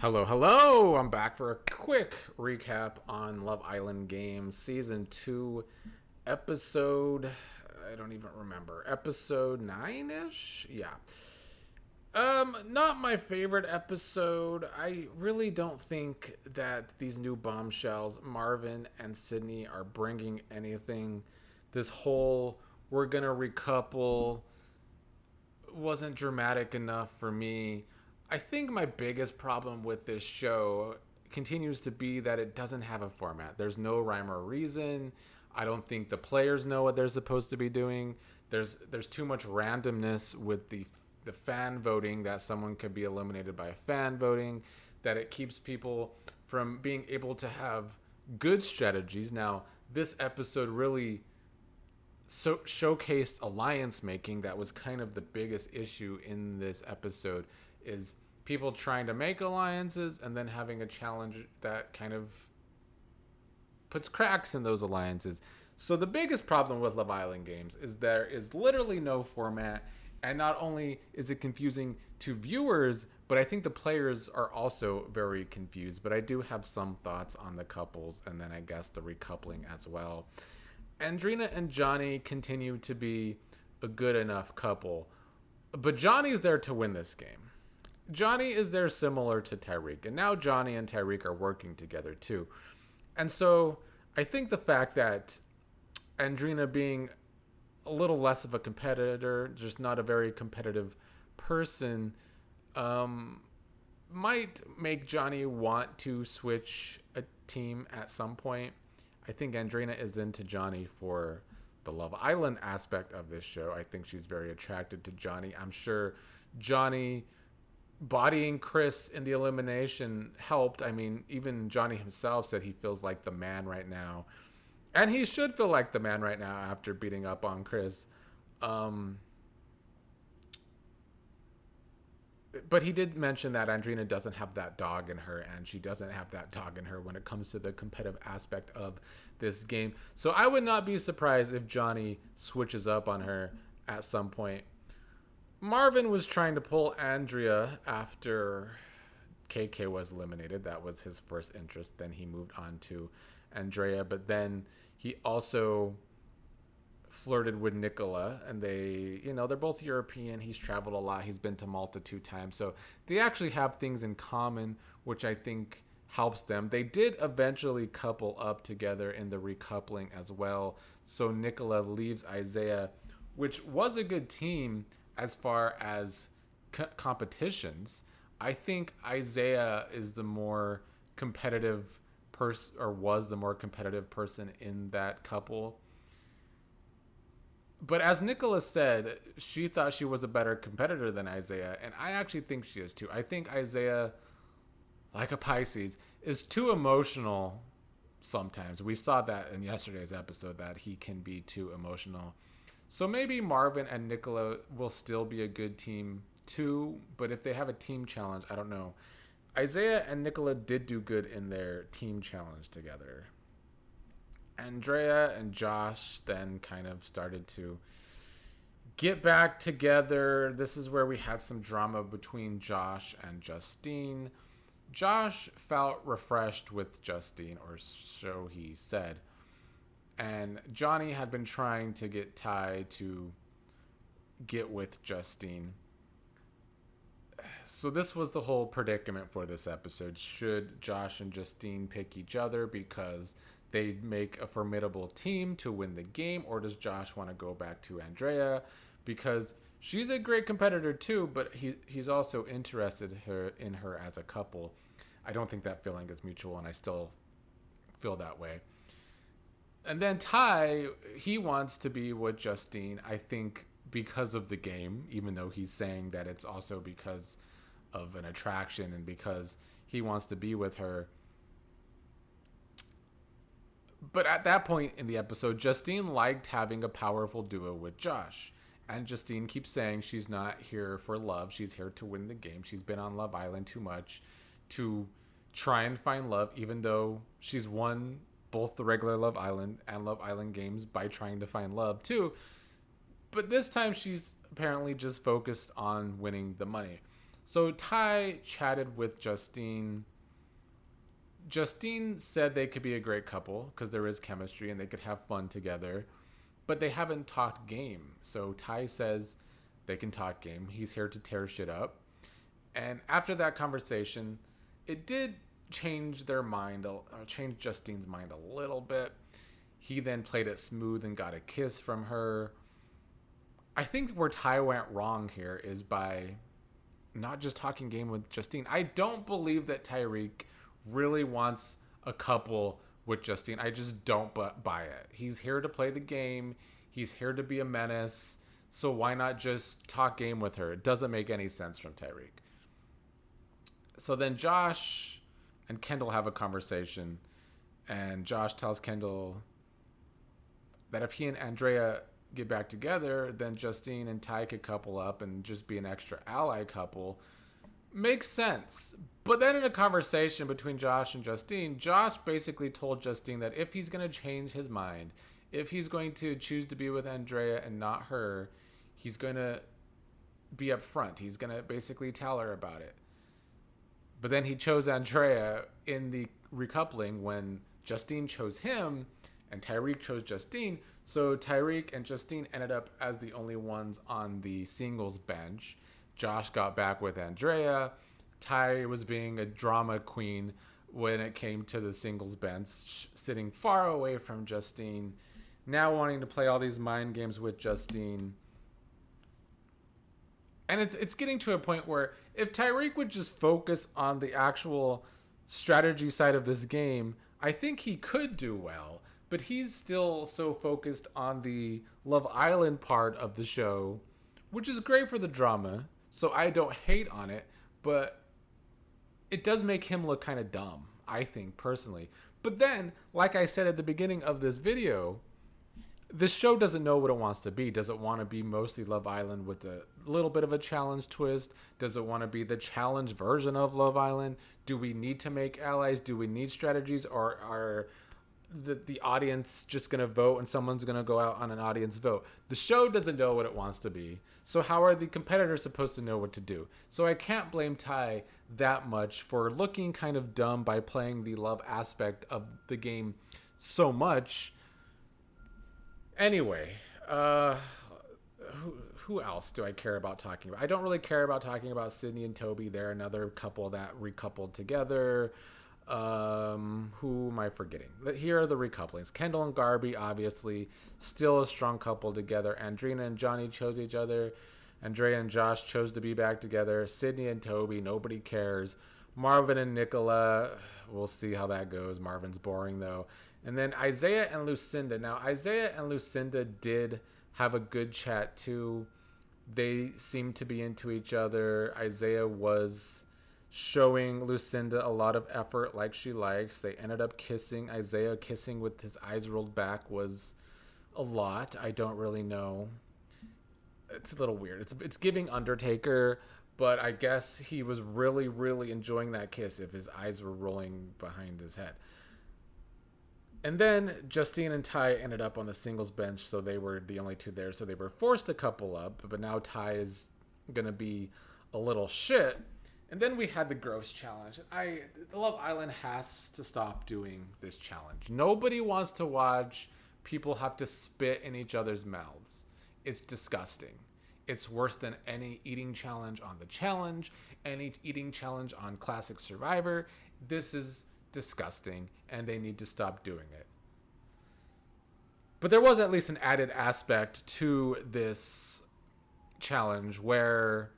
Hello, hello! I'm back for a quick recap on Love Island Games Season 2, episode... I don't even remember. Episode 9-ish? Yeah. Not my favorite episode. I really don't think that these new bombshells, Marvin and Sydney, are bringing anything. This whole, we're gonna recouple, wasn't dramatic enough for me. I think my biggest problem with this show continues to be that it doesn't have a format. There's no rhyme or reason. I don't think the players know what they're supposed to be doing. There's too much randomness with the fan voting, that someone could be eliminated by fan voting, that it keeps people from being able to have good strategies. Now, this episode really showcased alliance making. That was kind of the biggest issue in this episode, is people trying to make alliances and then having a challenge that kind of puts cracks in those alliances. So the biggest problem with Love Island Games is there is literally no format, and not only is it confusing to viewers, but I think the players are also very confused. But I do have some thoughts on the couples, and then I guess the recoupling as well. Andrina and Johnny continue to be a good enough couple, but Johnny is there to win this game. Johnny is there similar to Tyrique, and now Johnny and Tyrique are working together too. And so I think the fact that Andrina being a little less of a competitor, just not a very competitive person, might make Johnny want to switch a team at some point. I think Andrina is into Johnny for the Love Island aspect of this show. I think she's very attracted to Johnny. I'm sure Johnny bodying Chris in the elimination helped. I mean, even Johnny himself said he feels like the man right now. And he should feel like the man right now after beating up on Chris. But he did mention that Andrina doesn't have that dog in her, and she doesn't have that dog in her when it comes to the competitive aspect of this game. So I would not be surprised if Johnny switches up on her at some point. Marvin was trying to pull Andrea after KK was eliminated. That was his first interest. Then he moved on to Andrea, but then he also flirted with Nicola, and they're both European. He's traveled a lot. He's been to Malta 2 times. So they actually have things in common, which I think helps them. They did eventually couple up together in the recoupling as well. So Nicola leaves Isaiah, which was a good team as far as competitions. I think Isaiah is the more competitive person, or was the more competitive person in that couple. But as Nicola said, she thought she was a better competitor than Isaiah, and I actually think she is too. I think Isaiah, like a Pisces, is too emotional sometimes. We saw that in yesterday's episode, that he can be too emotional. So maybe Marvin and Nicola will still be a good team too, but if they have a team challenge, I don't know. Isaiah and Nicola did do good in their team challenge together. Andrea and Josh then kind of started to get back together. This is where we had some drama between Josh and Justine. Josh felt refreshed with Justine, or so he said. And Johnny had been trying to get Ty to get with Justine. So this was the whole predicament for this episode. Should Josh and Justine pick each other because they make a formidable team to win the game, or does Josh want to go back to Andrea because she's a great competitor too, but he's also interested in her as a couple? I don't think that feeling is mutual, and I still feel that way. And then Ty, he wants to be with Justine, I think, because of the game, even though he's saying that it's also because of an attraction and because he wants to be with her. But at that point in the episode, Justine liked having a powerful duo with Josh. And Justine keeps saying she's not here for love. She's here to win the game. She's been on Love Island too much to try and find love, even though she's won both the regular Love Island and Love Island games by trying to find love too. But this time she's apparently just focused on winning the money. So Ty chatted with Justine. Justine said they could be a great couple because there is chemistry and they could have fun together, but they haven't talked game. So Ty says they can talk game. He's here to tear shit up. And after that conversation, it did change their mind, change Justine's mind a little bit. He then played it smooth and got a kiss from her. I think where Ty went wrong here is by not just talking game with Justine. I don't believe that Tyrique really wants a couple with Justine. I just don't buy it. He's here to play the game. He's here to be a menace. So why not just talk game with her? It doesn't make any sense from Tyrique. So then Josh and Kendall have a conversation, and Josh tells Kendall that if he and Andrea get back together, then Justine and Ty could couple up and just be an extra ally couple. Makes sense. But then in a conversation between Josh and Justine, Josh basically told Justine that if he's going to change his mind, if he's going to choose to be with Andrea and not her, he's going to be upfront. He's going to basically tell her about it. But then he chose Andrea in the recoupling when Justine chose him and Tyrique chose Justine. So Tyrique and Justine ended up as the only ones on the singles bench. Josh got back with Andrea. Ty was being a drama queen when it came to the singles bench, sitting far away from Justine, now wanting to play all these mind games with Justine. And it's getting to a point where if Tyrique would just focus on the actual strategy side of this game, I think he could do well. But he's still so focused on the Love Island part of the show, which is great for the drama. So I don't hate on it, but it does make him look kind of dumb, I think, personally. But then, like I said at the beginning of this video, this show doesn't know what it wants to be. Does it want to be mostly Love Island with a little bit of a challenge twist? Does it want to be the challenge version of Love Island? Do we need to make allies? Do we need strategies? Or are the audience just going to vote and someone's going to go out on an audience vote? The show doesn't know what it wants to be. So how are the competitors supposed to know what to do? So I can't blame Ty that much for looking kind of dumb by playing the love aspect of the game so much. Anyway, who else do I care about talking about? I don't really care about talking about Sydney and Toby. They're another couple that recoupled together. Who am I forgetting? Here are the recouplings. Kendall and Garbi, obviously, still a strong couple together. Andrina and Johnny chose each other. Andrea and Josh chose to be back together. Sydney and Toby, nobody cares. Marvin and Nicola, we'll see how that goes. Marvin's boring, though. And then Isaiah and Lucinda. Now, Isaiah and Lucinda did have a good chat, too. They seemed to be into each other. Isaiah was showing Lucinda a lot of effort like she likes. They ended up kissing. Isaiah kissing with his eyes rolled back was a lot. I don't really know. It's a little weird. It's giving Undertaker, but I guess he was really, really enjoying that kiss if his eyes were rolling behind his head. And then Justine and Ty ended up on the singles bench, so they were the only two there. So they were forced to couple up, but now Ty is going to be a little shit. And then we had the gross challenge. The Love Island has to stop doing this challenge. Nobody wants to watch people have to spit in each other's mouths. It's disgusting. It's worse than any eating challenge on The Challenge, any eating challenge on Classic Survivor. This is disgusting, and they need to stop doing it. But there was at least an added aspect to this challenge where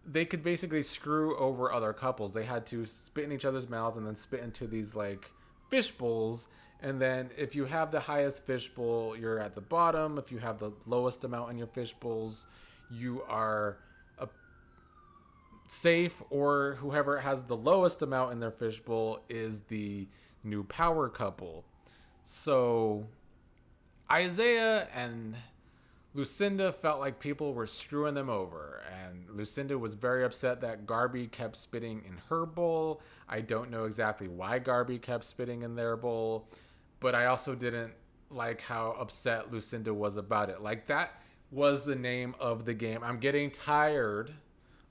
they could basically screw over other couples. They had to spit in each other's mouths and then spit into these like fish bowls. And then if you have the highest fish bowl, you're at the bottom. If you have the lowest amount in your fish bowls, you are safe, or whoever has the lowest amount in their fish bowl is the new power couple. So Isaiah and Lucinda felt like people were screwing them over, and Lucinda was very upset that Garbi kept spitting in her bowl. I don't know exactly why Garbi kept spitting in their bowl, but I also didn't like how upset Lucinda was about it. Like, that was the name of the game. I'm getting tired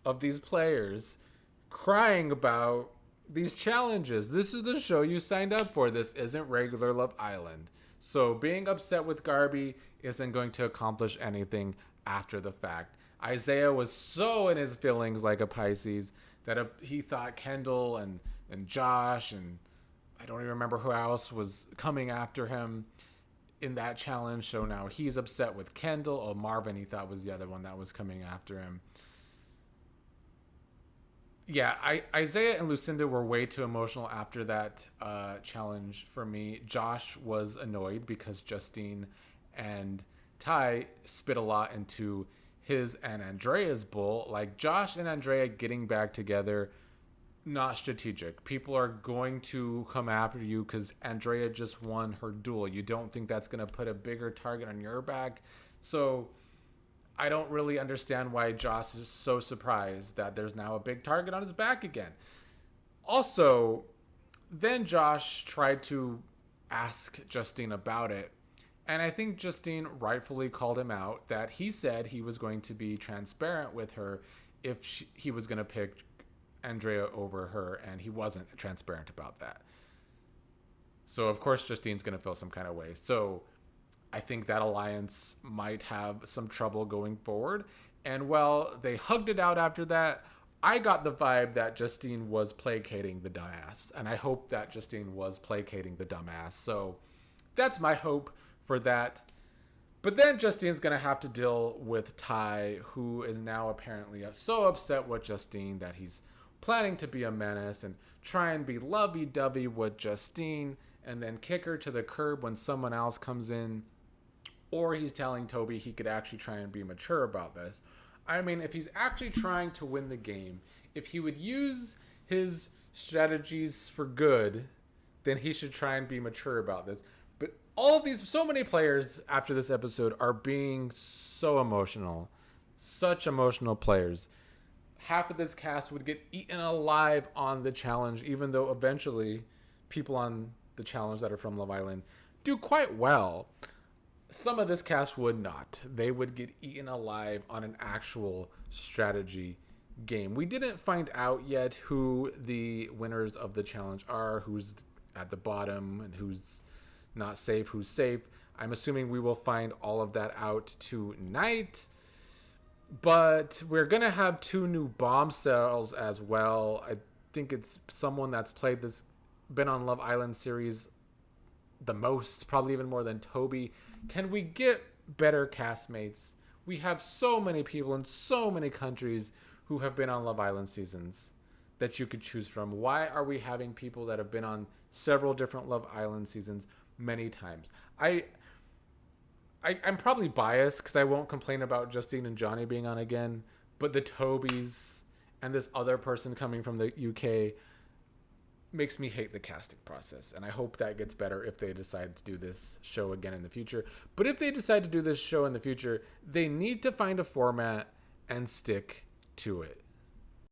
of these players crying about these challenges. This is the show you signed up for. This isn't regular Love Island. So being upset with Garbi isn't going to accomplish anything after the fact. Isaiah was so in his feelings like a Pisces that he thought Kendall and Josh and I don't even remember who else was coming after him in that challenge. So now he's upset with Kendall. Or Marvin, he thought was the other one that was coming after him. Yeah, Isaiah and Lucinda were way too emotional after that challenge for me. Josh was annoyed because Justine and Ty spit a lot into his and Andrea's bowl. Like, Josh and Andrea getting back together, not strategic. People are going to come after you because Andrea just won her duel. You don't think that's going to put a bigger target on your back? So I don't really understand why Josh is so surprised that there's now a big target on his back again. Also, then Josh tried to ask Justine about it. And I think Justine rightfully called him out that he said he was going to be transparent with her if he was going to pick Andrea over her, and he wasn't transparent about that. So, of course, Justine's going to feel some kind of way. So I think that alliance might have some trouble going forward. And while they hugged it out after that, I got the vibe that Justine was placating the dumbass. And I hope that Justine was placating the dumbass. So that's my hope for that. But then Justine's going to have to deal with Ty, who is now apparently so upset with Justine that he's planning to be a menace and try and be lovey-dovey with Justine and then kick her to the curb when someone else comes in. Or he's telling Toby he could actually try and be mature about this. I mean, if he's actually trying to win the game, if he would use his strategies for good, then he should try and be mature about this. But all of these, so many players after this episode are being so emotional. Such emotional players. Half of this cast would get eaten alive on the challenge, even though eventually people on the challenge that are from Love Island do quite well. Some of this cast would not. They would get eaten alive on an actual strategy game. We didn't find out yet who the winners of the challenge are, who's at the bottom and who's not safe, who's safe. I'm assuming we will find all of that out tonight. But we're going to have 2 new bombshells as well. I think it's someone that's been on Love Island series the most, probably even more than Toby. Can we get better castmates? We have so many people in so many countries who have been on Love Island seasons that you could choose from. Why are we having people that have been on several different Love Island seasons many times? I'm probably biased because I won't complain about Justine and Johnny being on again, but the Tobys and this other person coming from the UK makes me hate the casting process. And I hope that gets better if they decide to do this show again in the future. But if they decide to do this show in the future, they need to find a format and stick to it.